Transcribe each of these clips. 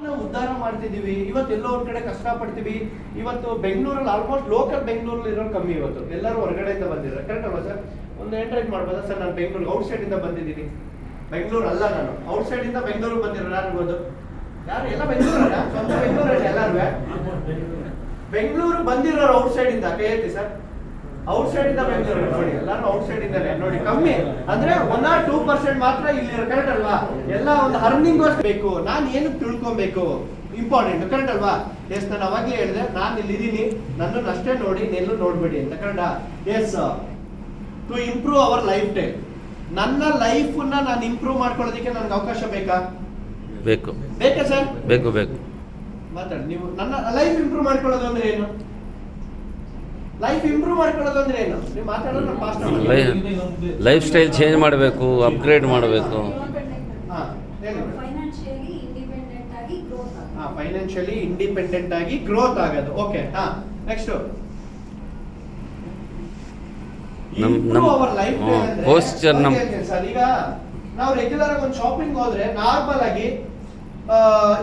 ನಾವು ಉದ್ಧಾರ ಮಾಡ್ತಿದೀವಿ. ಇವತ್ತು ಎಲ್ಲೋ ಒಂದ್ ಕಡೆ ಕಷ್ಟ ಪಡ್ತೀವಿ. ಇವತ್ತು ಬೆಂಗಳೂರಲ್ಲಿ ಆಲ್ಮೋಸ್ಟ್ ಲೋಕಲ್ ಬೆಂಗಳೂರಲ್ಲಿ ಇರೋರು ಕಮ್ಮಿ. ಇವತ್ತು ಎಲ್ಲರೂ ಹೊರಗಡೆಯಿಂದ ಬಂದಿದ್ದಾರೆ. ಕರೆಕ್ಟ್ ಅಲ್ವಾ ಸರ್? ಒಂದು ಎಂಟ್ರೇಟ್ ಮಾಡ್ಬೋದಾ ಸರ್? ನಾನು ಬೆಂಗಳೂರು ಔಟ್ ಸೈಡ್ ಇಂದ ಬಂದಿದ್ದೀನಿ. ಬೆಂಗಳೂರು ಅಲ್ಲ, ನಾನು ಔಟ್ ಸೈಡ್ ಇಂದ ಬೆಂಗಳೂರು ಬಂದಿರೋ ಯಾರಿರ್ಬೋದು? ಯಾರು? ಎಲ್ಲ ಬೆಂಗಳೂರಲ್ಲ, ಸ್ವಂತ ಬೆಂಗಳೂರಲ್ಲಿ ಎಲ್ಲಾರು ಬೆಂಗಳೂರು ಬಂದಿರೋರು ಔಟ್ ಸೈಡ್ ಇಂದ ಕೈ ಎತ್ತಿ ಸರ್. ಔಟ್ ಸೈಡ್ ಇಂದ ಬೆಂಗಳೂರು ನೋಡಿ, ಎಲ್ಲಾರು ಔಟ್ ಸೈಡ್ ಇಂದಾನೆ ನೋಡಿ. ಕಮ್ಮಿ ಅಂದ್ರೆ 1 or 2% ಮಾತ್ರ ಇಲ್ಲಿ. ಕರೆಕ್ಟ್ ಅಲ್ವಾ? ಎಲ್ಲ ಒಂದು ಅರ್ನಿಂಗ್ ಬೇಕು. ನಾನು ಏನು ತಿಳ್ಕೊಬೇಕು ಇಂಪಾರ್ಟೆಂಟ್. ಕರೆಕ್ಟ್ ಅಲ್ವಾ? ಎಸ್, ನಾನು ಅವಾಗಲೇ ಹೇಳಿದೆ, ನಾನು ಇಲ್ಲಿ ಇದೀನಿ, ನನ್ನನ್ನು ಅಷ್ಟೇ ನೋಡಿ, ಎಲ್ಲೂ ನೋಡ್ಬೇಡಿ ಅಂತ. ಕರೆಕ್ಟಾ? Yes, to improve our life time. ನನ್ನ ಲೈಫ್ ನಾನು ಇಂಪ್ರೂವ್ ಮಾಡ್ಕೊಳ್ಳೋದಕ್ಕೆ ನನಗೆ ಅವಕಾಶ ಬೇಕಾ? ಬೇಕಾ ಸರ್? ಬೇಕು. ಮಾತಾಡಿ ನೀವು. ನನ್ನ ಲೈಫ್ ಇಂಪ್ರೂವ್ ಮಾಡ್ಕೊಳ್ಳೋದು ಅಂದ್ರೆ ಏನು? ಲೈಫ್ ಇಂಪ್ರೂವ್ ಮಾಡ್ಕೊಳ್ಳೋದು ಅಂದ್ರೆ ಏನು? ನೀವು ಮಾತಾಡೋದು ನಾನು ಫಾಸ್ಟ್. ಲೈಫ್ ಸ್ಟೈಲ್ ಚೇಂಜ್ ಮಾಡಬೇಕು, ಅಪ್ಗ್ರೇಡ್ ಮಾಡಬೇಕು. ಫೈನಾನ್ಷಿಯಲಿ ಇಂಡಿಪೆಂಡೆಂಟ್ ಆಗಿ ಗ್ರೋತ್ ಆಗೋದು. Okay, next posture. ಈಗ ನಾವು ರೆಗ್ಯುಲರ್ ಆಗಿ ಒಂದು ಶಾಪಿಂಗ್ ಹೋದ್ರೆ ನಾರ್ಮಲ್ ಆಗಿ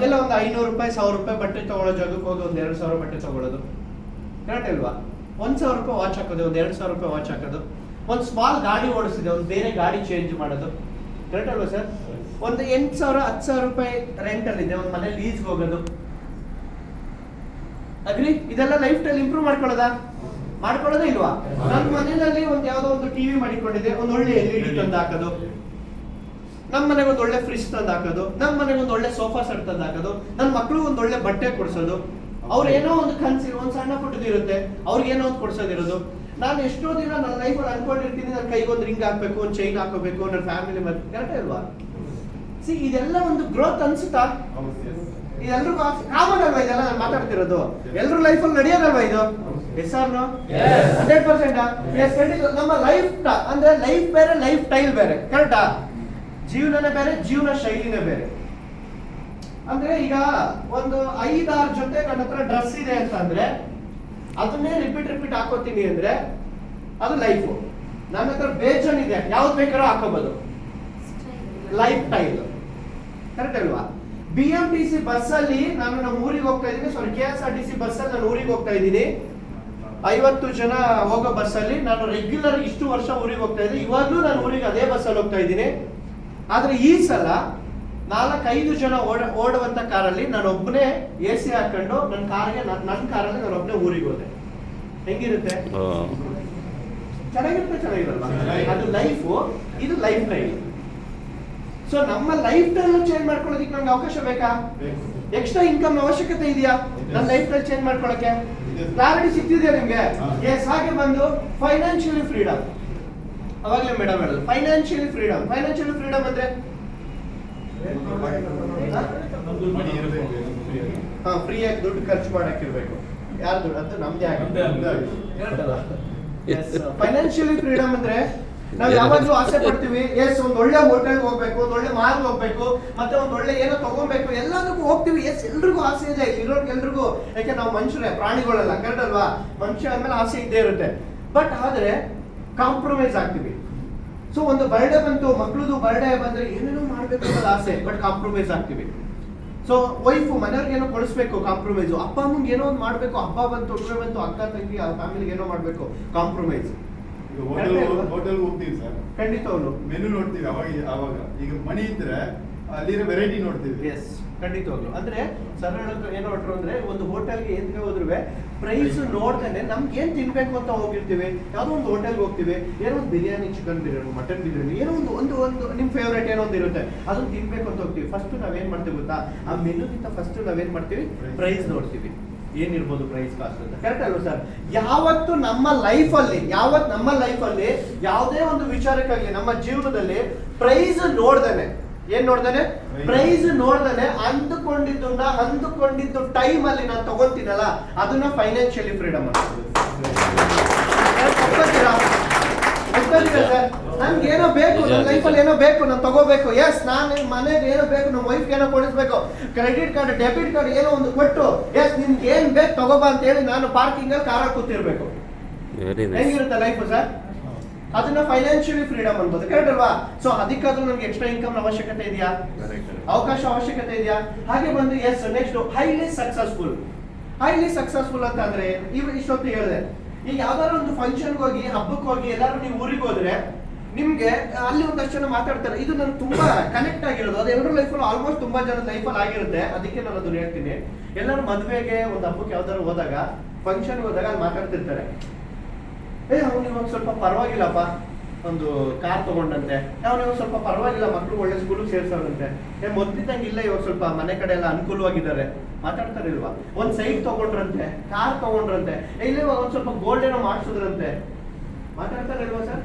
ಎಲ್ಲ ಒಂದು 500 ರೂಪಾಯಿ 1000 ರೂಪಾಯಿ ಬಟ್ಟೆ ತಗೊಳ್ಳೋ ಜಾಗಕ್ಕೆ ಹೋಗಿ ಒಂದು 2000 ಬಟ್ಟೆ ತಗೊಳ್ಳೋದು. ಕರೆಕ್ಟ್ ಅಲ್ವಾ? 1000 ರೂಪಾಯಿ ವಾಚ್ ಹಾಕೋದು, ಒಂದು 2000 ರೂಪಾಯಿ ವಾಚ್ ಹಾಕೋದು. ಒಂದು ಸ್ಮಾಲ್ ಗಾಡಿ ಓಡಿಸಿದೆ, ಒಂದು ಬೇರೆ ಗಾಡಿ ಚೇಂಜ್ ಮಾಡೋದು. ಕರೆಕ್ಟ್ ಅಲ್ವಾ ಸರ್? ಒಂದು 8000 10,000 ರೂಪಾಯಿ ರೆಂಟ್ ಅಲ್ಲಿ ಇದೆ, ಒಂದು ಮನೆ ಲೀಸ್ಗೆ ಹೋಗೋದು. ಅಗ್ರಿ? ಇದೆಲ್ಲ ಲೈಫ್ ಸ್ಟೈಲ್ ಇಂಪ್ರೂವ್ ಮಾಡ್ಕೊಳ್ಳೋದೇ ಇಲ್ವಾ? ನನ್ನ ಮನೆಯಲ್ಲಿ ಒಂದು ಯಾವ್ದೋ ಒಂದು ಟಿವಿ ಮಾಡಿಕೊಂಡಿದೆ, ಒಂದು ಒಳ್ಳೆ LED ತಂದು ಹಾಕೋದು. ನಮ್ಮ ಮನೆಗೆ ಒಂದು ಒಳ್ಳೆ ಫ್ರಿಜ್ ತಂದು ಹಾಕೋದು. ನಮ್ಮ ಮನೆಗೆ ಒಂದು ಒಳ್ಳೆ ಸೋಫಾ ಸೆಟ್ ತಂದು ಹಾಕೋದು. ನನ್ನ ಮಕ್ಳಿಗೆ ಒಂದು ಒಳ್ಳೆ ಬಟ್ಟೆ ಕೊಡ್ಸೋದು. ಅವ್ರು ಏನೋ ಒಂದು ಕನ್ಸಿರೋ ಒಂದು ಸಣ್ಣ ಪುಟ್ಟದ್ದು ಇರುತ್ತೆ, ಅವ್ರಿಗೆ ಏನೋ ಒಂದು ಕೊಡ್ಸೋದಿರೋದು. ನಾನು ಎಷ್ಟೋ ದಿನ ನನ್ನ ಲೈಫಲ್ಲಿ ಅನ್ಕೊಂಡಿರ್ತೀನಿ, ನನ್ನ ಕೈಗೆ ಒಂದು ರಿಂಗ್ ಹಾಕ್ಬೇಕು, ಒಂದು ಚೈನ್ ಹಾಕೋಬೇಕು, ನನ್ನ ಫ್ಯಾಮಿಲಿ ಮತ್ತೆ. ಕರೆಕ್ಟ್ ಅಲ್ವಾ? ಸಿ, ಇದೆಲ್ಲ ಒಂದು ಗ್ರೋತ್ ಅನ್ಸುತ್ತಾ? ಇದೆಲ್ರಿಗೂ ಕಾಮನ್ ಅಲ್ವಾ? ಇದೆಲ್ಲ ನಾನು ಮಾತಾಡ್ತಿರೋದು ಎಲ್ರ ಲೈಫಲ್ಲಿ ನಡೆಯೋದಲ್ವಾ ಇದು? Yes or no? 100%. ನಮ್ಮ ಲೈಫ್ ಅಂದ್ರೆ ಲೈಫ್ ಬೇರೆ, ಲೈಫ್ ಸ್ಟೈಲ್ ಬೇರೆ. ಕರೆಕ್ಟಾ? ಜೀವನನೇ ಬೇರೆ, ಜೀವನ ಶೈಲಿನೇ ಬೇರೆ. ಅಂದ್ರೆ ಈಗ ಒಂದು 5-6 ಜೊತೆ ನನ್ನ ಹತ್ರ ಡ್ರೆಸ್ ಇದೆ ಅಂತ ಅಂದ್ರೆ ಅದನ್ನೇ ರಿಪೀಟ್ ಹಾಕೋತೀನಿ ಅಂದ್ರೆ ಅದು ಲೈಫು. ನನ್ನ ಹತ್ರ ಬೇಜನ್ ಇದೆ, ಯಾವ್ದು ಬೇಕಾದ್ರೂ ಹಾಕೋಬಹುದು, ಲೈಫ್ ಸ್ಟೈಲ್. ಕರೆಕ್ಟ್ ಅಲ್ವಾ? BMTC ಬಸ್ ಅಲ್ಲಿ ನಾನು ನಮ್ಮ ಊರಿಗೆ ಹೋಗ್ತಾ ಇದ್ದೀನಿ, ಸಾರಿ KSRTC ಬಸ್ ಅಲ್ಲಿ ನಾನು ಊರಿಗೆ ಹೋಗ್ತಾ ಇದ್ದೀನಿ. 50 ಜನ ಹೋಗೋ ಬಸ್ ಅಲ್ಲಿ ನಾನು ರೆಗ್ಯುಲರ್ ಇಷ್ಟು ವರ್ಷ ಊರಿಗೆ ಹೋಗ್ತಾ ಇದ್ದೀನಿ. ಇವಾಗ್ಲೂ ನಾನು ಊರಿಗೆ ಅದೇ ಬಸ್ ಅಲ್ಲಿ ಹೋಗ್ತಾ ಇದ್ದೀನಿ. ಆದ್ರೆ ಈ ಸಲ 4-5 ಜನ ಓಡುವಂತ ಕಾರಲ್ಲಿ ನಾನು ಒಬ್ಬನೇ AC ಹಾಕೊಂಡು ನನ್ನ ಕಾರಲ್ಲಿ ನಾನು ಒಬ್ಬನೇ ಊರಿಗೆ ಹೋದೆ. ಹೆಂಗಿರುತ್ತೆ? ಚೆನ್ನಾಗಿರಲ್ವಾ? ಅದು ಲೈಫು, ಇದು ಲೈಫ್ ಸ್ಟೈಲ್. ಸೊ ನಮ್ಮ ಲೈಫ್ ಸ್ಟೈಲ್ ಚೇಂಜ್ ಮಾಡ್ಕೊಳ್ಳೋದಕ್ಕೆ ನಮ್ಗೆ ಅವಕಾಶ ಬೇಕಾ? ಎಕ್ಸ್ಟ್ರಾ ಇನ್ಕಮ್ ಅವಶ್ಯಕತೆ ಇದೆಯಾ ನನ್ನ ಲೈಫ್ ಸ್ಟೈಲ್ ಚೇಂಜ್ ಮಾಡ್ಕೊಳ್ಳೋಕೆ? ಕ್ಲಾರಿಟಿ ಸಿಗ್ತಿದೆಯಾ ನಿಮ್ಗೆ? ಎಸ್. ಹಾಗೆ ಬಂದು ಫೈನಾನ್ಷಿಯಲಿ ಫ್ರೀಡಮ್. ಅವಾಗಲೇ ಮೇಡಮ್ ಹೇಳೋದು ಫೈನಾನ್ಷಿಯಲಿ ಫ್ರೀಡಮ್ ಅಂದ್ರೆ ಫ್ರೀಯಾಗಿ ದುಡ್ಡು ಖರ್ಚು ಮಾಡಕ್ಕಿರ್ಬೇಕು. ಯಾರು ದುಡ್ಡು? ಅದು ನಮ್ದೇ ಆಗುತ್ತೆ. ಫೈನಾನ್ಷಿಯಲಿ ಫ್ರೀಡಮ್ ಅಂದ್ರೆ ನಾವು ಯಾವಾಗ್ಲೂ ಆಸೆ ಪಡ್ತೀವಿ, ಎಸ್ ಒಂದು ಒಳ್ಳೆ ಹೋಟೆಲ್ ಹೋಗ್ಬೇಕು, ಒಂದು ಒಳ್ಳೆ ಮಾಲ್ ಹೋಗ್ಬೇಕು, ಮತ್ತೆ ಒಂದು ಒಳ್ಳೆ ಏನೋ ತಗೋಬೇಕು, ಎಲ್ಲದಕ್ಕೂ ಹೋಗ್ತೀವಿ. ಎಸ್, ಎಲ್ರಿಗೂ ಆಸೆ ಇದೆ, ಇರೋರ್ಗೆ ಎಲ್ರಿಗೂ. ಯಾಕೆ ನಾವು ಮನುಷ್ಯರೇ, ಪ್ರಾಣಿಗಳಲ್ಲ. ಕರೆಕ್ಟ್ ಅಲ್ವಾ? ಮನುಷ್ಯ ಆದ್ಮೇಲೆ ಆಸೆ ಇದ್ದೇ ಇರುತ್ತೆ. ಬಟ್ ಆದ್ರೆ ಕಾಂಪ್ರಮೈಸ್ ಆಗ್ತೀವಿ. ಸೊ ಒಂದು ಬರ್ಡೇ ಬಂತು, ಮಕ್ಳದು ಬರ್ಡೇ ಬಂದ್ರೆ ಏನೇನೋ ಮಾಡ್ಬೇಕು ಅನ್ನೋದು ಆಸೆ, ಬಟ್ ಕಾಂಪ್ರಮೈಸ್ ಆಗ್ತೀವಿ. ಸೊ ವೈಫು ಮನೆಯವ್ರಿಗೆ ಏನೋ ಕೊಡಿಸ್ಬೇಕು, ಕಾಂಪ್ರಮೈಸು. ಅಪ್ಪ ಅಮ್ಮಂಗೆ ಏನೋ ಒಂದು ಮಾಡ್ಬೇಕು, ಹಬ್ಬ ಬಂತು, ಹುಡುಗ ಬಂತು, ಅಕ್ಕ ತಂಗಿ ಫ್ಯಾಮಿಲಿಗೆ ಏನೋ ಮಾಡ್ಬೇಕು, ಕಾಂಪ್ರಮೈಸ್. ಹೋಟೆಲ್ ಹೋಗ್ತೀವಿ ಸರ್, ಖಂಡಿತವನು ಮೆನು ನೋಡ್ತೀವಿ. ಅವಾಗ ಈಗ ಮನಿ ಇದ್ರೆ ಅಲ್ಲಿರೋ ವೆರೈಟಿ ನೋಡ್ತೀವಿ. ಎಸ್, ಖಂಡಿತವಾಗ್ಲು. ಅಂದ್ರೆ ಸರ್ ಏನೋ ಹೊಟ್ರು ಅಂದ್ರೆ ಒಂದು ಹೋಟೆಲ್ಗೆ ಏನ್ಗೆ ಹೋದ್ರು ಪ್ರೈಸ್ ನೋಡ್ದೇನೆ ನಮ್ಗೆ ಏನ್ ತಿನ್ಬೇಕು ಅಂತ ಹೋಗಿರ್ತೀವಿ. ಯಾವ್ದೋ ಒಂದು ಹೋಟೆಲ್ಗೆ ಹೋಗ್ತೀವಿ, ಏನೋ ಒಂದು ಬಿರಿಯಾನಿ, ಚಿಕನ್ ಬಿರಿಯಾನಿ, ಮಟನ್ ಬಿರಿಯಾನಿ, ಏನೋ ಒಂದು ನಿಮ್ ಫೇವ್ರೇಟ್ ಏನೋ ಒಂದು ಇರುತ್ತೆ, ಅದನ್ನ ತಿನ್ಬೇಕು ಅಂತ ಹೋಗ್ತೀವಿ. ಫಸ್ಟ್ ನಾವೇನ್ ಮಾಡ್ತೀವಿ ಗೊತ್ತಾ? ಆ ಮೆನುಗಿಂತ ಫಸ್ಟ್ ನಾವೇನ್ ಮಾಡ್ತೀವಿ? ಪ್ರೈಸ್ ನೋಡ್ತೀವಿ, ಏನಿರ್ಬೋದು ಪ್ರೈಸ್ ಕಾಸ್ಟ್ ಅಂತ. ಕರೆಕ್ಟ್ ಅಲ್ವಾ ಸರ್? ಯಾವತ್ತು ನಮ್ಮ ಲೈಫಲ್ಲಿ ಯಾವುದೇ ಒಂದು ವಿಚಾರಕ್ಕಾಗಲಿ ನಮ್ಮ ಜೀವನದಲ್ಲಿ ಪ್ರೈಸ್ ನೋಡ್ದೇನೆ, ಏನ್ ನೋಡ್ದೇನೆ? ಪ್ರೈಸ್ ನೋಡ್ದೇನೆ ಅಂದುಕೊಂಡಿದ್ದು ಟೈಮ್ ಅಲ್ಲಿ ನಾನು ತಗೊಂತೀನಲ್ಲ, ಅದನ್ನ ಫೈನಾನ್ಷಿಯಲಿ ಫ್ರೀಡಮ್ ಅಂತ. ನನ್ಗೆ ಏನೋ ಬೇಕು, ನನ್ನ ಲೈಫಲ್ಲಿ ಏನೋ ಬೇಕು, ನಾನು ತಗೋಬೇಕು. ಎಸ್, ನಾನು ಮನೆಗೆ ಏನೋ ಬೇಕು, ನಮ್ಮ ವೈಫ್ಗೆ ಏನೋ ಕೊಡಿಸ್ಬೇಕು, ಕ್ರೆಡಿಟ್ ಕಾರ್ಡ್, ಡೆಬಿಟ್ ಕಾರ್ಡ್ ಏನೋ ಒಂದು ಕೊಟ್ಟು, ಎಸ್ ನಿನ್ಗೆ ಏನ್ ಬೇಕು ತಗೋಬಾ ಅಂತ ಹೇಳಿ ನಾನು ಪಾರ್ಕಿಂಗ್ ಅಲ್ಲಿ ಕಾರಲ್ಲಿ ಕೂತಿರ್ಬೇಕು. ಹೆಂಗಿರುತ್ತೆ ಲೈಫ್ ಸರ್? ಅದನ್ನ ಫೈನಾನ್ಷಿಯಲಿ ಫ್ರೀಡಮ್ ಅನ್ಬೋದು, ಕರೆಕ್ಟ್ ಅಲ್ವಾ? ಸೊ ಅದಕ್ಕಾದ್ರೂ ನಮ್ಗೆ ಎಕ್ಸ್ಟ್ರಾ ಇನ್ಕಮ್ ಅವಶ್ಯಕತೆ ಇದೆಯಾ? ಅವಕಾಶ ಅವಶ್ಯಕತೆ ಇದೆಯಾ? ಹಾಗೆ ಬಂದು yes next highly successful. Highly successful ಅಂತ ಅಂದ್ರೆ ಇಷ್ಟೊತ್ತು ಹೇಳಿದೆ, ಈಗ ಯಾವ್ದಾದ್ರು ಒಂದು ಫಂಕ್ಷನ್ಗೆ ಹೋಗಿ ಹಬ್ಬಕ್ಕೆ ಹೋಗಿ ಎಲ್ಲಾರು ನೀವು ಊರಿಗೆ ಹೋದ್ರೆ ನಿಮ್ಗೆ ಅಲ್ಲಿ ಒಂದಷ್ಟು ಜನ ಮಾತಾಡ್ತಾರೆ, ಇದು ನನ್ ತುಂಬಾ ಕನೆಕ್ಟ್ ಆಗಿರೋದು, ಅದು ಎಲ್ಲರ ಲೈಫಲ್ಲಿ ಆಲ್ಮೋಸ್ಟ್ ತುಂಬಾ ಜನ ಲೈಫಲ್ಲಿ ಆಗಿರುತ್ತೆ. ಅದಕ್ಕೆ ನಾನು ಅದನ್ನ ಹೇಳ್ತೀನಿ. ಎಲ್ಲರೂ ಮದುವೆಗೆ ಒಂದು ಹಬ್ಬಕ್ಕೆ ಯಾವ್ದಾದ್ರು ಹೋದಾಗ ಫಂಕ್ಷನ್ಗೆ ಹೋದಾಗ ಅಲ್ಲಿ ಮಾತಾಡ್ತಿರ್ತಾರೆ, ಅವ್ನು ಇವಾಗ ಸ್ವಲ್ಪ ಪರವಾಗಿಲ್ಲಪ್ಪ ಒಂದು ಕಾರ್ ತಗೊಂಡಂತೆ, ಅವ್ನು ಇವಾಗ ಸ್ವಲ್ಪ ಪರವಾಗಿಲ್ಲ ಮಕ್ಳು ಒಳ್ಳೆ ಸ್ಕೂಲಿಗೆ ಸೇರ್ಸೋದಂತೆ, ಮೊದ್ಲಿದ್ದಂಗಿಲ್ಲ ಇವಾಗ ಸ್ವಲ್ಪ ಮನೆ ಕಡೆ ಎಲ್ಲ ಅನುಕೂಲವಾಗಿದ್ದಾರೆ, ಮಾತಾಡ್ತಾರಿಲ್ವಾ? ಒಂದ್ ಸೈಟ್ ತಗೊಂಡ್ರಂತೆ, ಕಾರ್ ತಗೊಂಡ್ರಂತೆ, ಇಲ್ಲ ಒಂದ್ ಸ್ವಲ್ಪ ಗೋಲ್ಡ್ ಏನೋ ಮಾಡಿಸಿದ್ರಂತೆ, ಮಾತಾಡ್ತಾರಿಲ್ವಾ ಸರ್?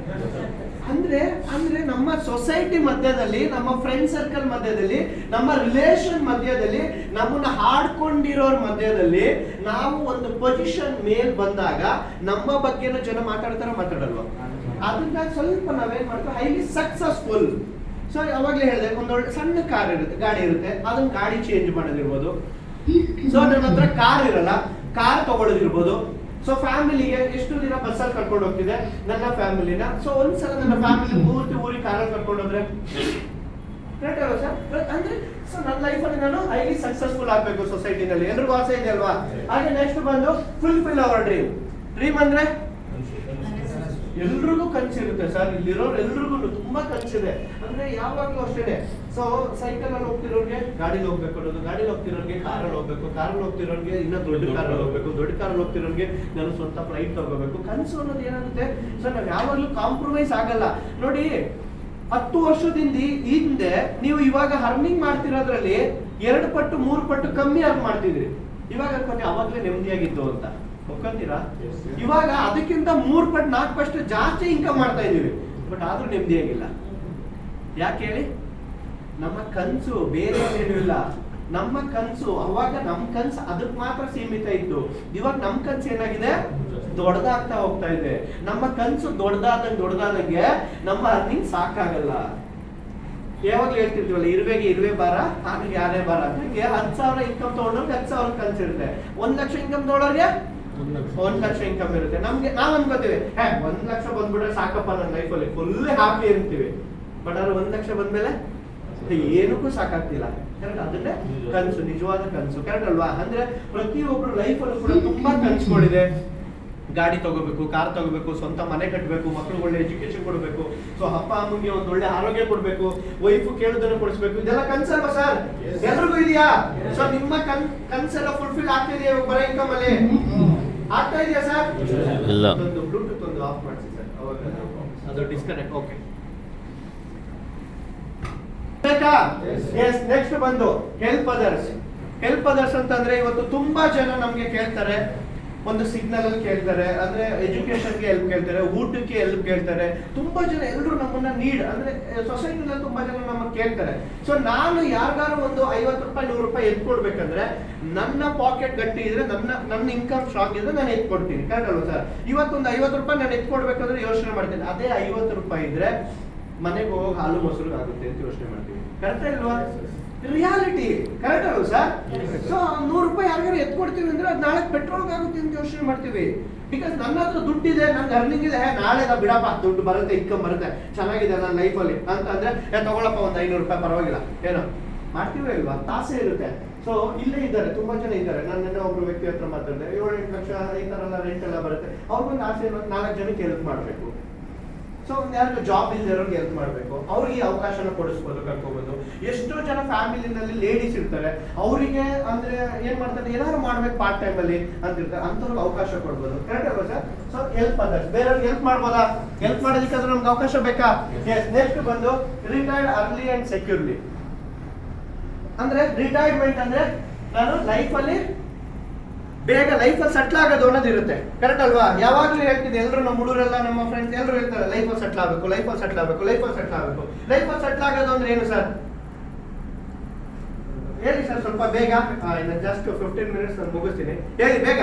ಅಂದ್ರೆ ನಮ್ಮ ಸೊಸೈಟಿ ಮಧ್ಯದಲ್ಲಿ, ನಮ್ಮ ಫ್ರೆಂಡ್ ಸರ್ಕಲ್ ಮಧ್ಯದಲ್ಲಿ, ನಮ್ಮ ರಿಲೇಷನ್ ಮಧ್ಯದಲ್ಲಿ, ನಮ್ಮನ್ನ ಹಾಡ್ಕೊಂಡಿರೋರ್ ಮಧ್ಯದಲ್ಲಿ ನಾವು ಒಂದು ಪೊಸಿಷನ್ ಮೇಲ್ ಬಂದಾಗ ನಮ್ಮ ಬಗ್ಗೆನೂ ಜನ ಮಾತಾಡಲ್ವಾ? ಅದನ್ನ ಸ್ವಲ್ಪ ನಾವೇನ್ ಮಾಡ್ತೀವಿ, ಹೈಲಿ ಸಕ್ಸಸ್ಫುಲ್. ಸೊ ಅವಾಗ್ಲೇ ಹೇಳಿದೆ, ಒಂದೊಳ್ಳೆ ಸಣ್ಣ ಕಾರ್ ಇರುತ್ತೆ, ಗಾಡಿ ಇರುತ್ತೆ, ಅದನ್ನ ಗಾಡಿ ಚೇಂಜ್ ಮಾಡೋದಿರ್ಬೋದು. ಸೊ ನನ್ನ ಹತ್ರ ಕಾರ್ ಇರಲ್ಲ, ಕಾರ್ ತಗೊಳ್ಳೋದಿರ್ಬೋದು. ಸೊ ಫ್ಯಾಮಿಲಿಗೆ ಎಷ್ಟು ದಿನ ಬಸ್ಸಲ್ಲಿ ಕರ್ಕೊಂಡು ಹೋಗ್ತಿದೆ ನನ್ನ ಫ್ಯಾಮಿಲಿನ, ಸೊ ಒಂದ್ಸಲ ನನ್ನ ಫ್ಯಾಮಿಲಿ ಪೂರ್ತಿ ಊರಿಗೆ ಕಾರಲ್ಲಿ ಕರ್ಕೊಂಡು ಹೋದ್ರೆ ಕರೆಕ್ಟ್ ಅಲ್ವಾ ಸರ್? ಅಂದ್ರೆ ಸೊ ನನ್ನ ಲೈಫಲ್ಲಿ ನಾನು ಹೈಲಿ ಸಕ್ಸಸ್ಫುಲ್ ಆಗ್ಬೇಕು ಸೊಸೈಟಿನಲ್ಲಿ, ಎಲ್ರಿಗೂ ಆಸೆ ಇದೆ ಅಲ್ವಾ? ಹಾಗೆ ನೆಕ್ಸ್ಟ್ ಬಂದು ಫುಲ್ಫಿಲ್ ಅವರ್ ಡ್ರೀಮ್. ಡ್ರೀಮ್ ಅಂದ್ರೆ ಎಲ್ರಿಗೂ ಕನ್ಸಿರುತ್ತೆ ಸರ್, ಇಲ್ಲಿರೋರು ಎಲ್ರಿಗೂ ತುಂಬಾ ಕನ್ಸಿದೆ. ಅಂದ್ರೆ ಯಾವಾಗ್ಲೂ ಅಷ್ಟೇನೆ. ಸೊ ಸೈಕಲ್ ಅಲ್ಲಿ ಹೋಗ್ತಿರೋರ್ಗೆ ಗಾಡಿಲಿ ಹೋಗ್ಬೇಕು ಅನ್ನೋದು, ಗಾಡಿಲಿ ಹೋಗ್ತಿರೋರ್ಗೆ ಕಾರಲ್ಲಿ ಹೋಗ್ಬೇಕು, ಕಾರಲ್ಲಿ ಹೋಗ್ತಿರೋರ್ಗೆ ಇನ್ನ ದೊಡ್ಡ ಕಾರಲ್ಲಿ ಹೋಗ್ಬೇಕು, ದೊಡ್ಡ ಕಾರಲ್ಲಿ ಹೋಗ್ತಿರೋರ್ಗೆ ನಾನು ಸ್ವಂತ ಫ್ಲೈಟ್ ತಗೋಬೇಕು. ಕನ್ಸು ಅನ್ನೋದು ಏನಾಗುತ್ತೆ ಸರ್, ನಾವ್ ಯಾವಾಗ್ಲೂ ಕಾಂಪ್ರಮೈಸ್ ಆಗಲ್ಲ. ನೋಡಿ 10 ವರ್ಷದಿಂದ ಹಿಂದೆ ನೀವು ಇವಾಗ ಅರ್ನಿಂಗ್ ಮಾಡ್ತಿರೋದ್ರಲ್ಲಿ 2 ಪಟ್ಟು 3 ಪಟ್ಟು ಕಮ್ಮಿ ಅರ್ನ್ ಮಾಡ್ತಿದ್ರಿ. ಇವಾಗ ಅನ್ಕೋತೀವಿ ಅವಾಗ್ಲೇ ನೆಮ್ಮದಿಯಾಗಿತ್ತು ಅಂತ, ಒಪ್ಕೊಂತೀರಾ? ಇವಾಗ ಅದಕ್ಕಿಂತ 3 ಪಟ್ಟು 4 ಪಟ್ಟು ಜಾಸ್ತಿ ಇನ್ಕಮ್ ಮಾಡ್ತಾ ಇದೀವಿ, ಬಟ್ ಆದ್ರೂ ನೆಮ್ಮದಿಯಾಗಿಲ್ಲ. ಯಾಕೆ ಹೇಳಿ? ನಮ್ಮ ಕನ್ಸು ಬೇರೆ ಏನೂ ಇಲ್ಲ. ನಮ್ಮ ಕನ್ಸು ಅವಾಗ ನಮ್ ಕನ್ಸು ಅದಕ್ಕೆ ಮಾತ್ರ ಸೀಮಿತ ಇತ್ತು. ಇವಾಗ ನಮ್ ಕನ್ಸು ಏನಾಗಿದೆ, ದೊಡ್ಡದಾಗ್ತಾ ಹೋಗ್ತಾ ಇದೆ. ನಮ್ಮ ಕನ್ಸು ದೊಡ್ಡದಾದಂಗೆ ನಮ್ಮ ಅರ್ನಿಂಗ್ ಸಾಕಾಗಲ್ಲ. ಯಾವಾಗ್ಲೂ ಹೇಳ್ತಿರ್ತೀವಲ್ಲ, ಇರುವೆ ಬಾರ ಆನೆಗೆ ಯಾರೇ ಬಾರ. ಹಂಗೆ 10,000 ಇನ್ಕಮ್ ತಗೊಂಡವ್ರಿಗೆ 10,000 ಕನ್ಸು ಇರುತ್ತೆ. 1 ಲಕ್ಷ ಇನ್ಕಮ್ ತಗೊಳ್ಳೋರಿಗೆ 1 ಲಕ್ಷ ಇನ್ಕಮ್ ಇರುತ್ತೆ. ನಮ್ಗೆ ನಾವ್ ಅನ್ಕೋತೀವಿ 1 ಲಕ್ಷ ಬಂದ್ಬಿಟ್ರೆ ಸಾಕಪ್ಪ ನನ್ನ ಲೈಫಲ್ಲಿ ಫುಲ್ ಹ್ಯಾಪಿ ಇರ್ತೀವಿ. ಬಟ್ ಅವ್ರು 1 ಲಕ್ಷ ಬಂದ್ಮೇಲೆ ಏನಕ್ಕೂ ಸಾಕಾಗ್ತಿಲ್ಲ. ಕರೆಕ್ಟ್? ಅದನ್ನೇ ಕನ್ಸು, ನಿಜವಾದ ಕನ್ಸು. ಕರೆಕ್ಟ್ ಅಲ್ವಾ? ಅಂದ್ರೆ ಪ್ರತಿಯೊಬ್ರು ಲೈಫಲ್ಲೂ ಕೂಡ ತುಂಬಾ ಕನ್ಸುಗಳಿದೆ. ಗಾಡಿ ತಗೋಬೇಕು, ಕಾರ್ ತಗೋಬೇಕು, ಸ್ವಂತ ಮನೆ ಕಟ್ಟಬೇಕು, ಮಕ್ಳಿಗೆ ಒಳ್ಳೆ ಎಜುಕೇಶನ್ ಕೊಡಬೇಕು, ಸೊ ಅಪ್ಪ ಅಮ್ಮಗೆ ಒಂದು ಒಳ್ಳೆ ಆರೋಗ್ಯ ಕೊಡ್ಬೇಕು, ವೈಫ್ ಕೇಳೋದನ್ನ ಕೊಡಿಸ್ಬೇಕು. ಇದೆಲ್ಲ ಕನ್ಸಲ್ವಾ ಸರ್? ಎಲ್ರಿಗೂ ಇದೆಯಾ? ಸೊ ನಿಮ್ಮ ಕನ್ಸೆಲ್ಲ ಫುಲ್ಫಿಲ್ ಆಗ್ತಿದೆಯಾ ಬರೋ ಇನ್ಕಮ್ ಅಲ್ಲಿ? ಆಗ್ತಾ ಇದೆಯಾ ಸರ್? ಇಲ್ಲ. ಒಂದು ಬ್ಲೂಟೂತ್ ಒಂದು ಆಫ್ ಮಾಡಿಸಿ ಸರ್, ಅವಾಗ ಅದು ಡಿಸ್ಕನೆಕ್ಟ್. ಓಕೆ, ನೆಕ್ಸ್ಟ್ ಬಂದು ಹೆಲ್ಪ್ ಅದರ್ಸ್. ಹೆಲ್ಪ್ ಅದರ್ಸ್ ಅಂತಂದ್ರೆ ಇವತ್ತು ತುಂಬಾ ಜನ ನಮ್ಗೆ ಕೇಳ್ತಾರೆ, ಒಂದು ಸಿಗ್ನಲ್ ಅಲ್ಲಿ ಕೇಳ್ತಾರೆ, ಅಂದ್ರೆ ಎಜುಕೇಶನ್ಗೆ ಹೆಲ್ಪ್ ಕೇಳ್ತಾರೆ, ಊಟಕ್ಕೆ ಹೆಲ್ಪ್ ಕೇಳ್ತಾರೆ. ತುಂಬಾ ಜನ ಎಲ್ಲರೂ ನಮ್ಮನ್ನ ನೀಡ್ ಅಂದ್ರೆ ಸೊಸೈಟಿನಲ್ಲಿ ತುಂಬಾ ಜನ ನಮ್ಮನ್ನ ಕೇಳ್ತಾರೆ. ಸೊ ನಾನು ಯಾರಿಗಾರು ಒಂದು 50 ರೂಪಾಯಿ 100 ರೂಪಾಯಿ ಎತ್ ಕೊಡ್ಬೇಕಂದ್ರೆ ನನ್ನ ಪಾಕೆಟ್ ಗಟ್ಟಿ ಇದ್ರೆ, ನನ್ನ ಇನ್ಕಮ್ ಸ್ಟ್ರಾಂಗ್ ಇದ್ರೆ ನಾನು ಎತ್ ಕೊಡ್ತೀನಿ. ಕರೆಕ್ಟ್ ಅಲ್ವಾ ಸರ್? ಇವತ್ತೊಂದು 50 ರೂಪಾಯಿ ನಾನು ಎತ್ ಕೊಡ್ಬೇಕಂದ್ರೆ ಯೋಚನೆ ಮಾಡ್ತೀನಿ, ಅದೇ 50 ರೂಪಾಯಿ ಇದ್ರೆ ಮನೆಗೆ ಹೋಗಿ ಹಾಲು ಮೊಸರು ಆಗುತ್ತೆ ಅಂತ ಯೋಚನೆ ಮಾಡ್ತೀವಿ. ಕರೆಕ್ಟ್ ಅಲ್ವಾ? ರಿಯಾಲಿಟಿ. ಕರೆಕ್ಟ್ ಅಲ್ವಾ ಸರ್? ಸೊ 100 ರೂಪಾಯಿ ಯಾರಿಗಾರು ಎತ್ಕೊಡ್ತೀವಿ ಅಂದ್ರೆ ಅದು ನಾಳೆ ಪೆಟ್ರೋಲ್ ಆಗುತ್ತೆ ಅಂತ ಯೋಚನೆ ಮಾಡ್ತೀವಿ. ಬಿಕಾಸ್ ನನ್ನ ಹತ್ರ ದುಡ್ಡಿದೆ, ನನ್ಗೆ ಅರ್ನಿಂಗ್ ಇದೆ, ನಾಳೆ ಬಿಡಪ್ಪ ದುಡ್ಡು ಬರುತ್ತೆ, ಇನ್ಕಮ್ ಬರುತ್ತೆ, ಚೆನ್ನಾಗಿದೆ ನನ್ನ ಲೈಫಲ್ಲಿ ಅಂತ ಅಂದ್ರೆ ತಗೊಳಪ್ಪ ಒಂದು 500 ರೂಪಾಯಿ ಪರವಾಗಿಲ್ಲ ಏನೋ ಮಾಡ್ತೀವಿ ಅಲ್ವಾ? ಆಸೆ ಇರುತ್ತೆ. ಸೊ ಇಲ್ಲೇ ಇದ್ದಾರೆ, ತುಂಬಾ ಜನ ಇದ್ದಾರೆ. ನನ್ನ ಒಬ್ರು ವ್ಯಕ್ತಿ ಹತ್ರ ಮಾತಾಡಿದೆ, 7-8 ಲಕ್ಷ ಈ ತರ ಎಲ್ಲ ರೆಂಟ್ ಎಲ್ಲ ಬರುತ್ತೆ. ಅವ್ರಿಗೊಂದು ಆಸೆ 4 ಜನಕ್ಕೆ ಹೆಲ್ಪ್ ಮಾಡ್ಬೇಕು. ಸೊ ಯಾರಿಗೂ ಜಾಬ್ ಇಲ್ದಿರೋರ್ಗೆ ಹೆಲ್ಪ್ ಮಾಡ್ಬೇಕು, ಅವ್ರಿಗೆ ಅವಕಾಶನ ಕೊಡಿಸ್ಬೋದು, ಕರ್ಕೋಬಹುದು. ಎಷ್ಟೋ ಜನ ಫ್ಯಾಮಿಲಿನಲ್ಲಿ ಲೇಡೀಸ್ ಇರ್ತಾರೆ, ಅವರಿಗೆ ಅಂದ್ರೆ ಏನ್ ಮಾಡ್ತಾರೆ, ಏನಾದ್ರು ಮಾಡ್ಬೇಕು ಪಾರ್ಟ್ ಟೈಮ್ ಅಲ್ಲಿ ಅಂತಿರ್ತಾರೆ, ಅಂತವ್ರಿಗೆ ಅವಕಾಶ ಕೊಡ್ಬೋದು. ಕರೆಕ್ಟ್ ಅಲ್ವಾ ಸರ್? So help others. ಬೇರೆಯವ್ರಿಗೆ ಹೆಲ್ಪ್ ಮಾಡ್ಬೋದಾ? ಹೆಲ್ಪ್ ಮಾಡೋದಕ್ಕಾದ್ರೂ ನಮ್ಗೆ ಅವಕಾಶ ಬೇಕಾ? ನೆಕ್ಸ್ಟ್ ಬಂದು ರಿಟೈರ್ಡ್ ಅರ್ಲಿ ಅಂಡ್ ಸೆಕ್ಯೂರ್ಲಿ. ಅಂದ್ರೆ ರಿಟೈರ್ಮೆಂಟ್ ಅಂದ್ರೆ ನಾನು ಲೈಫಲ್ಲಿ ಬೇಗ ಲೈಫಲ್ಲಿ ಸೆಟ್ಲ್ ಆಗೋದು ಅನ್ನೋದಿರುತ್ತೆ. ಕರೆಕ್ಟ್ ಅಲ್ವಾ? ಯಾವಾಗ್ಲೂ ಹೇಳ್ತಿದ್ದೆ, ಎಲ್ಲರೂ ನಮ್ಮ ಹುಡುಗರೆಲ್ಲ ನಮ್ಮ ಫ್ರೆಂಡ್ಸ್ ಎಲ್ಲರೂ ಹೇಳ್ತಾರೆ, ಲೈಫಲ್ಲಿ ಸೆಟ್ಲ್ ಆಗಬೇಕು, ಲೈಫಲ್ಲಿ ಸೆಟ್ಲ್ ಆಗಬೇಕು, ಲೈಫಲ್ಲಿ ಸೆಟ್ಲ್ ಆಗಬೇಕು. ಲೈಫಲ್ಲಿ ಸೆಟ್ಲ್ ಆಗೋದು ಅಂದ್ರೆ ಏನು ಸರ್? ಹೇಳಿ ಸರ್ ಸ್ವಲ್ಪ ಬೇಗ. ಇನ್ನು ಜಸ್ಟ್ 15 ಮಿನಿಟ್ಸ್ ನಾನು ಮುಗಿಸ್ತೀನಿ, ಹೇಳಿ ಬೇಗ.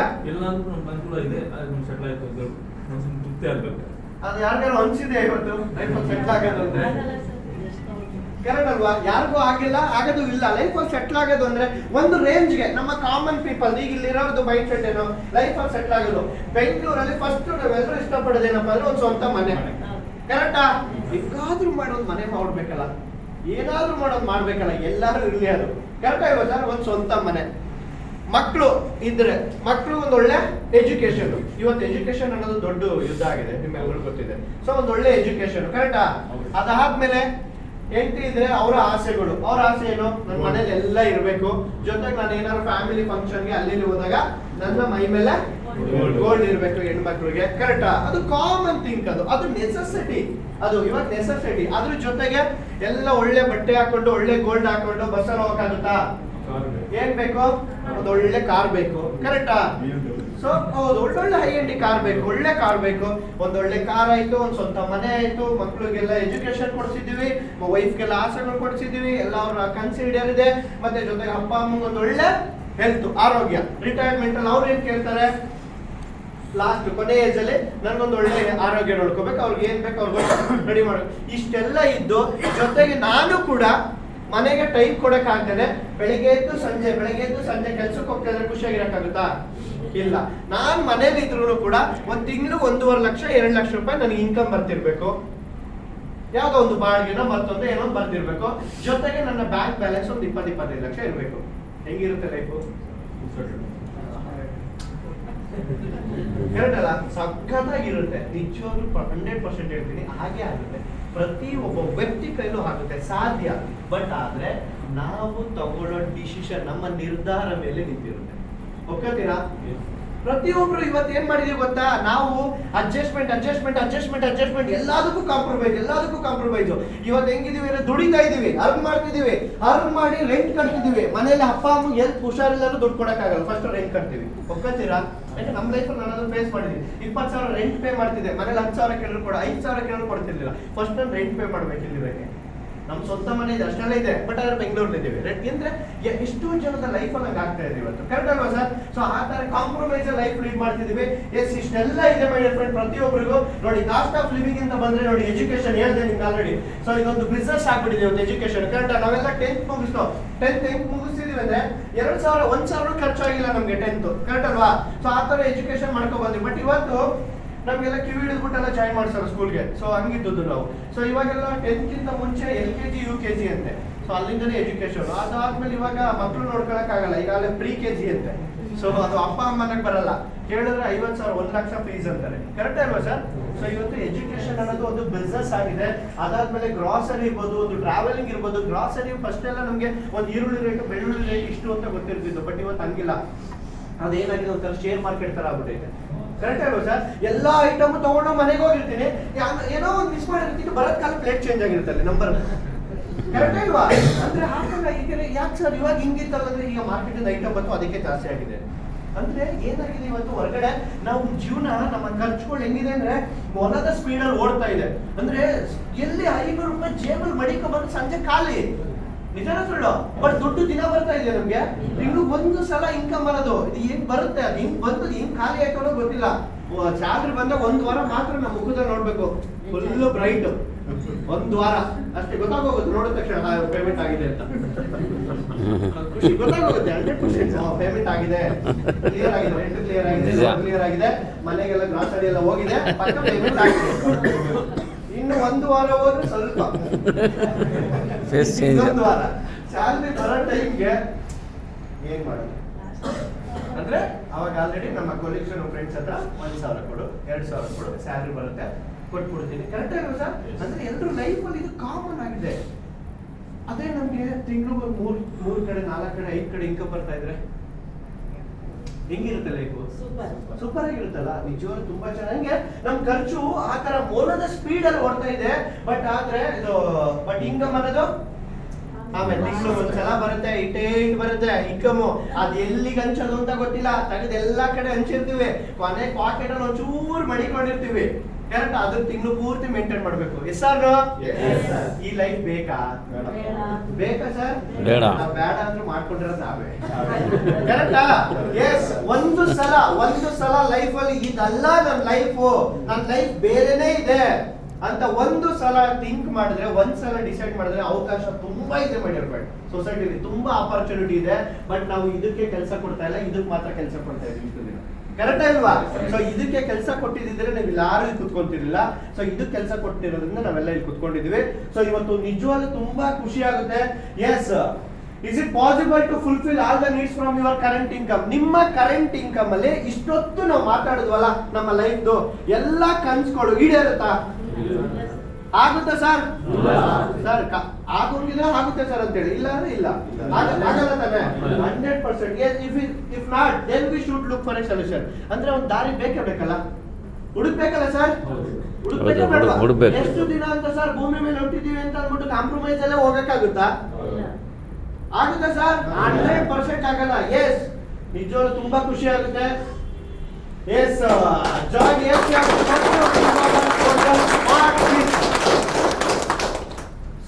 ಅದು ಯಾರಿಗಾರು ಅನ್ಸಿದೆ ಇವತ್ತು ಲೈಫಲ್ಲಿ ಸೆಟ್ಲ್ ಆಗೋದು ಅಂದ್ರೆ? ಕರೆಕ್ಟ್ ಅಲ್ವಾ? ಯಾರಿಗೂ ಆಗಿಲ್ಲ, ಆಗೋದು ಇಲ್ಲ. ಲೈಫಲ್ಲಿ ಸೆಟ್ಲ್ ಆಗೋದು ಅಂದ್ರೆ ಒಂದು ರೇಂಜ್ಗೆ ನಮ್ಮ ಕಾಮನ್ ಪೀಪಲ್ ಈಗ ಇಲ್ಲಿರೋದು ಮೈಂಡ್ ಸೆಟ್ ಏನು, ಲೈಫಲ್ಲಿ ಸೆಟ್ಲ್ ಆಗೋದು. ಬೆಂಗಳೂರಲ್ಲಿ ಫಸ್ಟ್ ನಾವೆಲ್ಲರೂ ಇಷ್ಟಪಡೋದೇನಪ್ಪ ಅಂದ್ರೆ ಒಂದು ಸ್ವಂತ ಮನೆ. ಕರೆಕ್ಟಾ? ಹೆಂಗಾದ್ರೂ ಮಾಡೋದು ಮನೆ ಮಾಡ್ಬೇಕಲ್ಲ, ಏನಾದ್ರೂ ಮಾಡೋದು ಮಾಡ್ಬೇಕಲ್ಲ, ಎಲ್ಲಾರು ಇರ್ಲಿ ಅದು. ಕರೆಕ್ಟಾ ಇಲ್ವಾ ಸರ್? ಒಂದ್ ಸ್ವಂತ ಮನೆ, ಮಕ್ಕಳು ಇದ್ರೆ ಮಕ್ಕಳು ಒಂದ್ ಒಳ್ಳೆ ಎಜುಕೇಶನ್. ಇವತ್ತು ಎಜುಕೇಶನ್ ಅನ್ನೋದು ದೊಡ್ಡ ಯುದ್ಧ ಆಗಿದೆ, ನಿಮ್ಮೆಲ್ಲರಿಗೂ ಗೊತ್ತಿದೆ. ಸೊ ಒಂದ್ ಒಳ್ಳೆ ಎಜುಕೇಶನ್, ಕರೆಕ್ಟಾ? ಅದಾದ್ಮೇಲೆ ಹೆಂಡತಿ ಇದ್ರೆ ಅವರ ಆಸೆಗಳು, ಅವ್ರ ಆಸೆ ಏನು? ನನ್ನ ಮನೇಲಿ ಎಲ್ಲ ಇರ್ಬೇಕು, ಜೊತೆಗೆ ನಾನು ಏನಾದ್ರು ಫ್ಯಾಮಿಲಿ ಫಂಕ್ಷನ್ಗೆ ಅಲ್ಲಿ ಹೋದಾಗ ನನ್ನ ಮೈ ಮೇಲೆ ಗೋಲ್ಡ್ ಇರ್ಬೇಕು ಹೆಣ್ಮಕ್ಳಿಗೆ. ಕರೆಕ್ಟಾ? ಅದು ಕಾಮನ್ ಥಿಂಕ್, ಅದು ನೆಸೆಸಿಟಿ, ಅದು ಇವಾಗ ನೆಸೆಸಿಟಿ. ಅದ್ರ ಜೊತೆಗೆ ಎಲ್ಲ ಒಳ್ಳೆ ಬಟ್ಟೆ ಹಾಕೊಂಡು ಒಳ್ಳೆ ಗೋಲ್ಡ್ ಹಾಕೊಂಡು ಬಸ್ಸಲ್ಲಿ ಹೋಗಕ್ಕಾಗುತ್ತಾ? ಏನ್ ಬೇಕು? ಒಂದು ಒಳ್ಳೆ ಕಾರ್ ಬೇಕು. ಕರೆಕ್ಟಾ? ಸೊ ಹೌದು, ಒಳ್ಳೊಳ್ಳೆ ಹೈ ಎಂಡ್ ಕಾರ್ ಬೇಕು, ಒಳ್ಳೆ ಕಾರ್ ಬೇಕು. ಒಂದೊಳ್ಳೆ ಕಾರ್ ಆಯ್ತು, ಒಂದ್ ಸ್ವಂತ ಮನೆ ಆಯ್ತು, ಮಕ್ಳಿಗೆಲ್ಲ ಎಜುಕೇಶನ್ ಕೊಡ್ಸಿದೀವಿ, ವೈಫ್ಗೆಲ್ಲ ಆಸೆಗಳು ಕೊಡ್ಸಿದೀವಿ, ಎಲ್ಲ ಅವ್ರ ಕನ್ಸಿಡರ್ ಇದೆ. ಮತ್ತೆ ಜೊತೆಗೆ ಅಪ್ಪ ಅಮ್ಮಂಗೆ ಒಂದು ಒಳ್ಳೆ ಹೆಲ್ತ್, ಆರೋಗ್ಯ. ರಿಟೈರ್ಮೆಂಟ್ ಅಲ್ಲಿ ಅವ್ರು ಏನ್ ಕೇಳ್ತಾರೆ? ಲಾಸ್ಟ್ ಕೊನೆ ಏಜ್ ಅಲ್ಲಿ ನನ್ಗೊಂದು ಒಳ್ಳೆ ಆರೋಗ್ಯ ನೋಡ್ಕೋಬೇಕು, ಅವ್ರಿಗೆ ಏನ್ ಬೇಕು ಅವ್ರಿಗೆ ರೆಡಿ ಮಾಡ್ಬೇಕು. ಇಷ್ಟೆಲ್ಲ ಇದ್ದು ಜೊತೆಗೆ ನಾನು ಕೂಡ ಮನೆಗೆ ಟೈಮ್ ಕೊಡಕ್ ಆಗ್ತದೆ. ಬೆಳಿಗ್ಗೆ ಎದ್ದು ಸಂಜೆ ಕೆಲ್ಸಕ್ಕೆ ಹೋಗ್ತಾ ಇದ್ರೆ ಖುಷಿಯಾಗಿರಕ್ಕಾಗುತ್ತಾ? ಇಲ್ಲ. ನಾನ್ ಮನೇಲಿ ಇದ್ರು ಕೂಡ ಒಂದ್ ತಿಂಗಳು 1.5 ಲಕ್ಷ 2 ಲಕ್ಷ ರೂಪಾಯಿ ನನಗೆ ಇನ್ಕಮ್ ಬರ್ತಿರ್ಬೇಕು. ಯಾವ್ದೋ ಒಂದು ಬಾಡಿಗೆನೋ ಮತ್ತೊಂದು ಏನೋ ಬರ್ತಿರ್ಬೇಕು. ಜೊತೆಗೆ ನನ್ನ ಬ್ಯಾಂಕ್ ಬ್ಯಾಲೆನ್ಸ್ ಒಂದು 20-25 ಲಕ್ಷ ಇರ್ಬೇಕು. ಹೆಂಗಿರುತ್ತೆ ಲೈಫು? ಕರೆಕ್ಟ್ ಅಲ್ಲ? ಸಖತ್ತಾಗಿರುತ್ತೆ. ನಿಜವಾಗ್ಲೂ 100% ಹೇಳ್ತೀನಿ, ಹಾಗೆ ಆಗುತ್ತೆ. ಪ್ರತಿ ಒಬ್ಬ ವ್ಯಕ್ತಿ ಕೈಲೂ ಆಗುತ್ತೆ, ಸಾಧ್ಯ. ಬಟ್ ಆದ್ರೆ ನಾವು ತಗೊಳ್ಳೋ ಡಿಸಿಷನ್, ನಮ್ಮ ನಿರ್ಧಾರ ಮೇಲೆ ನಿಂತಿರುತ್ತೆ. ಒಪ್ಕೋತೀರಾ? ಪ್ರತಿಯೊಬ್ರು ಇವತ್ತು ಏನ್ ಮಾಡಿದೀವಿ ಗೊತ್ತಾ? ನಾವು ಅಡ್ಜಸ್ಟ್ಮೆಂಟ್ ಎಲ್ಲದಕ್ಕೂ ಕಾಂಪ್ರಮೈಸ್. ಇವತ್ತು ಹೆಂಗಿದೀವಿ ಅಂದ್ರೆ ದುಡಿತಾ ಇದೀವಿ, ಅರ್ನ್ ಮಾಡ್ತಿದೀವಿ, ಅರ್ನ್ ಮಾಡಿ ರೆಂಟ್ ಕಟ್ತಿದೀವಿ. ಮನೇಲಿ ಅಪ್ಪ ಅಮ್ಮ ಎಲ್ತ್ ಹುಷಾರಿಲ್ಲಾರು ದುಡ್ಡು ಕೊಡಕ್ಕಾಗಲ್ಲ, ಫಸ್ಟ್ ರೆಂಟ್ ಕಟ್ತೀವಿ. ಒಪ್ಕೋತೀರಾ? ಯಾಕೆ ನಮ್ಮ ಲೈಫ್ ನಾನು ಅದನ್ನು ಫೇಸ್ ಮಾಡಿದೀನಿ. 20,000 ರೆಂಟ್ ಪೇ ಮಾಡ್ತಿದ್ದೆ, ಮನೇಲಿ 10,000 ಕೇಳಿದ್ರು ಕೂಡ 5,000 ಕೇಳಿದ್ರು ಕೊಡ್ತಿರ್ಲಿಲ್ಲ. ಫಸ್ಟ್ ನಾನು ರೆಂಟ್ ಪೇ ಮಾಡ್ಬೇಕು ಇಲ್ಲಿವರೆಗೆ. ನಮ್ ಸ್ವಂತ ಮನೆ ಇದೆ, ಅಷ್ಟೆಲ್ಲ ಇದೆ, ಬಟ್ ಆದ್ರೆ ಬೆಂಗಳೂರಲ್ಲಿ ಇದ್ದೀವಿ. ಅಂದ್ರೆ ಎಷ್ಟೋ ಜನದ ಲೈಫ್ ಅಲ್ಲಿ ಆಗ್ತಾ ಇದೆ ಇವತ್ತು. ಕರೆಕ್ಟ್ ಅಲ್ವಾ ಸರ್? ಸೊ ಆ ತರ ಕಾಂಪ್ರಮೈಸ್ ಲೈಫ್ ಲೀಡ್ ಮಾಡ್ತಿದೀವಿ. ಎಸ್, ಇಷ್ಟೆಲ್ಲ ಇದೆ ಮೈ ಫ್ರೆಂಡ್. ಪ್ರತಿಯೊಬ್ಬರಿಗೂ ನೋಡಿ, ಕಾಸ್ಟ್ ಆಫ್ ಲಿವಿಂಗ್ ಅಂತ ಬಂದ್ರೆ ನೋಡಿ, ಎಜುಕೇಶನ್ ಹೇಳ್ದೆ ನಿಮ್ಗೆ ಆಲ್ರೆಡಿ. ಸೊ ಇದೊಂದು ಬಿಸ್ನೆಸ್ ಆಗ್ಬಿಟ್ಟಿದೆ ಇವತ್ತು ಎಜುಕೇಶನ್. ಕರೆಕ್ಟ್? ನಾವೆಲ್ಲ 10th ಮುಗಿಸ್ತಿದೀವಿ ಅಂದ್ರೆ 2,000 1,000 ಖರ್ಚಾಗಿಲ್ಲ ನಮ್ಗೆ 10th. ಕರೆಕ್ಟ್ ಅಲ್ವಾ? ಸೊ ಆ ತರ ಎಜುಕೇಶನ್ ಮಾಡ್ಕೊ ಬಂದ್ವಿ. ಬಟ್ ಇವತ್ತು ನಮ್ಗೆಲ್ಲ ಕಿವಿ ಹಿಡಿದ್ಬಿಟ್ಟೆಲ್ಲ ಜಾಯ್ನ್ ಮಾಡ್ತಾರೆ ಸ್ಕೂಲ್ಗೆ. ಸೊ ಹಂಗಿದ್ದು ನಾವು. ಸೊ ಇವಾಗೆಲ್ಲ 10th ಗಿಂತ ಮುಂಚೆ LKG UKG ಅಂತೆ. ಸೊ ಅಲ್ಲಿಂದನೇ ಎಜುಕೇಶನ್. ಅದಾದ್ಮೇಲೆ ಇವಾಗ ಮಕ್ಕಳು ನೋಡ್ಕೊಳಕ್ ಆಗಲ್ಲ, ಈಗಾಗಲೇ ಪ್ರಿ-KG ಅಂತೆ. ಸೊ ಅದು ಅಪ್ಪ ಅಮ್ಮನಕ್ಕೆ ಬರಲ್ಲ, ಕೇಳಿದ್ರೆ 50,000 1 ಲಕ್ಷ ಫೀಸ್ ಅಂತಾರೆ. ಕರೆಕ್ಟ್ ಅಲ್ವಾ ಸರ್? ಸೊ ಇವತ್ತು ಎಜುಕೇಶನ್ ಅನ್ನೋದು ಒಂದು ಬಿಸ್ನೆಸ್ ಆಗಿದೆ. ಅದಾದ್ಮೇಲೆ ಗ್ರಾಸರಿ ಇರ್ಬೋದು, ಒಂದು ಟ್ರಾವೆಲಿಂಗ್ ಇರ್ಬೋದು. ಗ್ರಾಸರಿ ಫಸ್ಟ್ ಎಲ್ಲ ನಮ್ಗೆ ಒಂದು ಈರುಳ್ಳಿ ರೇಟ್, ಬೆಳ್ಳುಳ್ಳಿ ರೇಟ್ ಇಷ್ಟು ಅಂತ ಗೊತ್ತಿರ್ತಿತ್ತು. ಬಟ್ ಇವತ್ತು ಹಂಗಿಲ್ಲ, ಅದೇನಾಗಿದೆ ಒಂಥರ ಶೇರ್ ಮಾರ್ಕೆಟ್ ತರ ಆಗ್ಬಿಟ್ಟೈತೆ. ಕರೆಕ್ಟ್ ಅಲ್ವಾ ಸರ್? ಎಲ್ಲಾ ಐಟಮ್ ತಗೊಂಡು ಮನೆಗೆ ಹೋಗಿರ್ತೀನಿ, ಏನೋ ಒಂದು ಮಿಸ್ ಮಾಡಿರ್ತೀನಿ, ಬರೋದ್ ಕಾಲ ಪ್ಲೇಟ್ ಚೇಂಜ್ ಆಗಿರುತ್ತೆ ಅಲ್ಲಿ ನಂಬರ್. ಕರೆಕ್ಟ್ ಅಲ್ವಾ? ಅಂದ್ರೆ ಹಾಕಲ್ಲ. ಈಗ ಯಾಕೆ ಸರ್ ಇವಾಗ ಹಿಂಗಿತ್ತಲ್ಲ ಅಂದ್ರೆ ಈಗ ಮಾರ್ಕೆಟ್ ಐಟಮ್ ಬಂತು, ಅದಕ್ಕೆ ಜಾಸ್ತಿ ಆಗಿದೆ. ಅಂದ್ರೆ ಏನಾಗಿದೆ ಇವತ್ತು ಹೊರಗಡೆ ನಾವು ಜೀವನ, ನಮ್ಮ ಖರ್ಚುಗಳು ಹೆಂಗಿದೆ ಅಂದ್ರೆ ಮೊಲದ ಸ್ಪೀಡ್ ಅಲ್ಲಿ ಓಡ್ತಾ ಇದೆ. ಅಂದ್ರೆ ಎಲ್ಲಿ 500 ರೂಪಾಯಿ ಜೇಬಲ್ ಮಡಿಕ ಬಂದು ಸಂಜೆ ಖಾಲಿ. ನಿಜನ ಸುಳ್ಳು? ಬಟ್ ದುಡ್ಡು ದಿನ ಬರ್ತಾ ಇದೆ ನಮ್ಗೆ. ತಿಂಗಳು ಒಂದು ಸಲ ಇನ್ಕಮ್ ಬರೋದು. ಇದು ಹೆಂಗ್ ಬರುತ್ತೆ? ಅದು ಹೆಂಗ್ ಬಂದು ಹೆಂಗ್ ಖಾಲಿ ಆಯ್ತು ಅನ್ನೋ ಗೊತ್ತಿಲ್ಲ. ಸ್ಯಾಲ್ರಿ ಬಂದಾಗ 1 ವಾರ ಮಾತ್ರ ನಮ್ಮ ಮುಖದಲ್ಲಿ ನೋಡ್ಬೇಕು, ಫುಲ್ ಬ್ರೈಟ್. 1 ವಾರ ಅಷ್ಟೇ ಗೊತ್ತಾಗೋಗುತ್ತೆ, ನೋಡಿದ ತಕ್ಷಣ ಪೇಮೆಂಟ್ ಆಗಿದೆ ಅಂತ. ಖುಷಿ ಗೊತ್ತಾಗೋಗುತ್ತೆ 100%. ಪೇಮೆಂಟ್ ಆಗಿದೆ, ಕ್ಲಿಯರ್ ಆಗಿದೆ, ರೆಂಟ್ ಕ್ಲಿಯರ್ ಆಗಿದೆ, ಕ್ಲಿಯರ್ ಆಗಿದೆ, ಮನೆಗೆಲ್ಲ ಗ್ರಾಸರಿ ಎಲ್ಲ ಹೋಗಿದೆ, ಪಕ್ಕ ಪೇಮೆಂಟ್ ಆಗಿದೆ. ಇನ್ನು 1 ವಾರ ಹೋದ್ರೆ ಸ್ವಲ್ಪ 1 ವಾರ ಸ್ಯಾಲ್ರಿ ಬರೋ ಟೈಮ್ಗೆ ಏನ್ ಮಾಡೋದು ಅಂದ್ರೆ ಅವಾಗ ಆಲ್ರೆಡಿ ನಮ್ಮ ಕೊಲೀಗ್ಸ್ ಫ್ರೆಂಡ್ಸ್ ಹತ್ರ 1,000 ಕೊಡು, 2,000 ಕೊಡು, ಸ್ಯಾಲ್ರಿ ಬರುತ್ತೆ, ಕೊಟ್ಬಿಡ್ತೀನಿ. ಕರೆಕ್ಟ್ ಆಗಿದೆ ಸರ್? ಅಂದ್ರೆ ಎಲ್ಲರೂ ಲೈಫಲ್ಲಿ ಇದು ಕಾಮನ್ ಆಗಿದೆ. ಅದೇ ನಮ್ಗೆ ತಿಂಗಳು 3 ಕಡೆ 4 ಕಡೆ 5 ಕಡೆ ಇನ್ಕಮ್ ಬರ್ತಾ ಇದ್ರೆ ಹೆಂಗಿರುತ್ತೆ ಲೈಫು? ಸೂಪರ್ ಆಗಿರುತ್ತಲ್ಲ. ನಿಜವಾಗ್ಲೂ ತುಂಬಾ ಚೆನ್ನಾಗಿ. ನಮ್ ಖರ್ಚು ಆ ತರ ಮೋಲದ ಸ್ಪೀಡ್ ಅಲ್ಲಿ ಓಡ್ತಾ ಇದೆ. ಬಟ್ ಆದ್ರೆ ಇದು ಇನ್ಕಮ್ ಅನ್ನೋದು ಆಮೇಲೆ ತಿಂಗಳು ಒಂದ್ಸಲ ಬರುತ್ತೆ, ಇಟ್ಟೇ ಬರುತ್ತೆ ಇನ್ಕಮ್. ಅದ್ ಎಲ್ಲಿಗೆ ಹಂಚೋದು ಅಂತ ಗೊತ್ತಿಲ್ಲ, ತೆಗೆದು ಎಲ್ಲಾ ಕಡೆ ಹಂಚಿರ್ತೀವಿ, ಕೊನೆ ಪಾಕೆಟ್ ಅಲ್ಲಿ ಒಂಚೂರು ಮಡಿಕೊಂಡಿರ್ತೀವಿ. ಕರೆಕ್ಟ್? ಅದ್ರ ತಿಂಗಳು ಪೂರ್ತಿ ಮೇಂಟೈನ್ ಮಾಡ್ಬೇಕು. Yes sir? ಈ ಲೈಫ್ ಬೇಕಾ ಸರ್? ಬೇಡ ಅಂದ್ರೆ ಮಾಡ್ಕೊಂಡಿರೋದು ನಾವೇ. ಕರೆಕ್ಟಾ? ಎಸ್. ಒಂದು ಸಲ ಲೈಫ್ ಅಲ್ಲಿ ಇದಲ್ಲ ನನ್ನ ಲೈಫ್ ಬೇರೆನೇ ಇದೆ ಅಂತ ಒಂದು ಸಲ ಥಿಂಕ್ ಮಾಡಿದ್ರೆ, ಒಂದ್ಸಲ ಡಿಸೈಡ್ ಮಾಡಿದ್ರೆ ಅವಕಾಶ ತುಂಬಾ ಇದೆ ಮಾಡಿರ್ಬೇಡಿ. ಸೊಸೈಟಿಲಿ ತುಂಬಾ ಆಪರ್ಚುನಿಟಿ ಇದೆ. ಬಟ್ ನಾವು ಇದಕ್ಕೆ ಕೆಲಸ ಕೊಡ್ತಾ ಇಲ್ಲ, ಇದಕ್ಕೆ ಮಾತ್ರ ಕೆಲಸ ಕೊಡ್ತಾ ಇದೀವಿ ಇಷ್ಟು ದಿನ. ಕರೆಕ್ಟ್ ಅಲ್ವಾ? ಸೊ ಇದಕ್ಕೆ ಕೆಲಸ ಕೊಟ್ಟಿದ್ರೆ ನೀವು ಯಾರು ಇಲ್ಲಿ ಕುತ್ಕೊಂತಿರ್ಲಿಲ್ಲ. ಸೊ ಇದಕ್ಕೆ ಕೆಲಸ ಕೊಟ್ಟಿರೋದ್ರಿಂದ ನಾವೆಲ್ಲ ಇಲ್ಲಿ ಕುತ್ಕೊಂಡಿದೀವಿ. ಸೊ ಇವತ್ತು ನಿಜವಾಗ್ಲೂ ತುಂಬಾ ಖುಷಿ ಆಗುತ್ತೆ. Yes, is it possible to fulfil all the needs from your current income? ನಿಮ್ಮ ಕರೆಂಟ್ ಇನ್ಕಮ್ ಅಲ್ಲಿ ಇಷ್ಟೊತ್ತು ನಾವು ಮಾತಾಡಿದ್ವಲ್ಲ ನಮ್ಮ ಲೈಫ್ದು ಎಲ್ಲ ಕನ್ಸ್ಗಳು ಈಡೇರುತ್ತಾ? ಆಗುತ್ತಾ ಸರ್? ಸರ್ ಆಗೋಂಗಿದ್ರೆ ಆಗುತ್ತೆ ಸರ್ ಅಂತೇಳಿ, ಇಲ್ಲ ಅಂದ್ರೆ ಇಲ್ಲ, ಆಗಲ್ಲ ತಾನೆ? 100%. If not then we should look for a solution. ಅಂದ್ರೆ ಒಂದು ದಾರಿ ಬೇಕಲ್ಲ, ಹುಡುಕ್ಬೇಕಲ್ಲ ಸರ್? ಹುಡುಕ್ಬೇಕು. ಎಷ್ಟು ದಿನ ಅಂತ ಸರ್ ಭೂಮಿ ಮೇಲೆ ಹೊಟ್ಟಿದೀವಿ ಅಂತ ಅಂದ್ಬಿಟ್ಟು ಕಾಂಪ್ರಮೈಸ್ ಅಲ್ಲೇ ಹೋಗಕ್ಕಾಗುತ್ತಾ? ಆಗುತ್ತಾ ಸರ್? 100% ಆಗಲ್ಲ. ಎಸ್, ನಿಜವಾಗ್ಲೂ ತುಂಬಾ ಖುಷಿ ಆಗುತ್ತೆ. Yes, join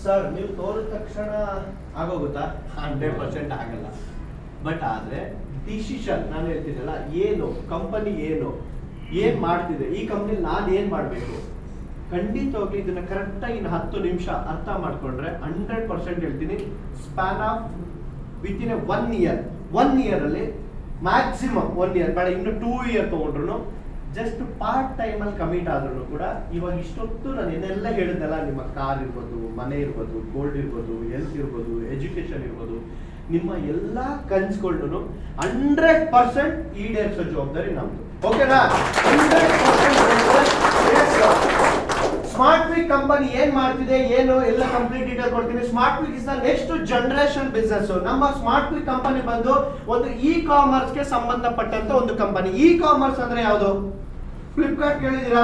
sir. ನೀವು ತೋರಿದ ತಕ್ಷಣ ಆಗೋಗುತ್ತಾ? 100% ಆಗಲ್ಲ. ಬಟ್ ಆದ್ರೆ ಡಿಸಿಷನ್ ನಾನು ಹೇಳ್ತೀನಲ್ಲ, ಏನು ಕಂಪನಿ ಏನ್ ಮಾಡ್ತಿದೆ, ಈ ಕಂಪನಿ ನಾನು ಏನ್ ಮಾಡ್ಬೇಕು, ಖಂಡಿತವಾಗ್ಲೂ ಇದನ್ನ ಕರೆಕ್ಟಾಗಿ 10 ನಿಮಿಷ ಅರ್ಥ ಮಾಡ್ಕೊಂಡ್ರೆ 100% ಹೇಳ್ತೀನಿ, span of with in 1 year ಅಲ್ಲಿ ಮ್ಯಾಕ್ಸಿಮಮ್ 1 ಇಯರ್ ಬೇಡ, ಇನ್ನು 2 ಇಯರ್ ತಗೊಂಡ್ರು ಜಸ್ಟ್ ಪಾರ್ಟ್ ಟೈಮ್ ಅಲ್ಲಿ ಕಮಿಟ್ ಆದ್ರೂ ಕೂಡ ಇವಾಗ ಇಷ್ಟೊತ್ತು ನಾನು ಏನೆಲ್ಲ ಹೇಳಿದ್ನಲ್ಲ, ನಿಮ್ಮ ಕಾರ್ ಇರ್ಬೋದು, ಮನೆ ಇರ್ಬೋದು, ಗೋಲ್ಡ್ ಇರ್ಬೋದು, ಹೆಲ್ತ್ ಇರ್ಬೋದು, ಎಜುಕೇಶನ್ ಇರ್ಬೋದು, ನಿಮ್ಮ ಎಲ್ಲಾ ಕನ್ಸ್ಗಳನ್ನು 100% ಈಡೇರಿಸೋ ಜವಾಬ್ದಾರಿ ನಮ್ದು. ಓಕೆನಾ? 100%. ಸ್ಮಾರ್ಟ್ ವೀಕ್ ಕಂಪನಿ ಏನ್ ಮಾಡ್ತಿದೆ, ಏನು ಎಲ್ಲ ಕಂಪ್ಲೀಟ್ ಡೀಟೇಲ್ ಕೊಡ್ತೀನಿ. Smart week is the next generation business. ನಮ್ಮ ಸ್ಮಾರ್ಟ್ ವೀಕ್ ಕಂಪನಿ ಬಂದು ಒಂದು ಇ ಕಾಮರ್ಸ್ ಗೆ ಸಂಬಂಧಪಟ್ಟಂತ ಒಂದು ಕಂಪನಿ. ಇ ಕಾಮರ್ಸ್ ಅಂದ್ರೆ ಯಾವುದು? ಫ್ಲಿಪ್ಕಾರ್ಟ್ ಕೇಳಿದೀರಾ?